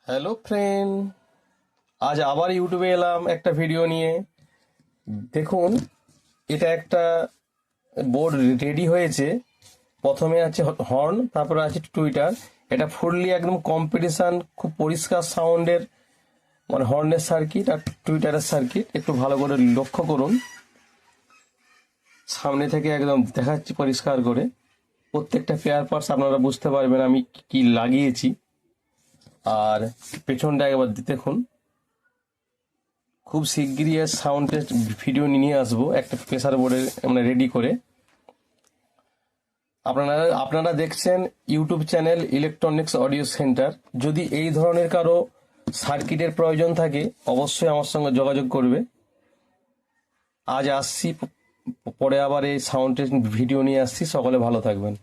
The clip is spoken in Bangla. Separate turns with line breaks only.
হ্যালো ফ্রেন্ড, আজ আবার ইউটিউবে এলাম একটা ভিডিও নিয়ে। দেখুন, এটা একটা বোর্ড রেডি হয়েছে। প্রথমে আছে হর্ন, তারপরে আছে টুইটার। এটা ফুললি একদম কম্পিটিশন, খুব পরিষ্কার সাউন্ডের, মানে হর্নের সার্কিট আর টুইটারের সার্কিট। একটু ভালো করে লক্ষ্য করুন, সামনে থেকে একদম দেখাচ্ছি পরিষ্কার করে। প্রত্যেকটা পেয়ার পার্টস আপনারা বুঝতে পারবেন আমি কি লাগিয়েছি। আর পেছনটা একবার দেখুন। খুব শিগগিরই এর সাউন্ড টেস্ট ভিডিও নিয়ে আসবো একটা প্রেসার বোর্ডে, মানে রেডি করে। আপনারা আপনারা দেখছেন YouTube channel electronics audio centre. যদি এই ধরনের কারো সার্কিটের প্রয়োজন থাকে অবশ্যই আমার সঙ্গে যোগাযোগ করবে। আজ আসছি, পরে আবার এই সাউন্ড টেস্ট ভিডিও নিয়ে আসছি। সকলে ভালো থাকবেন।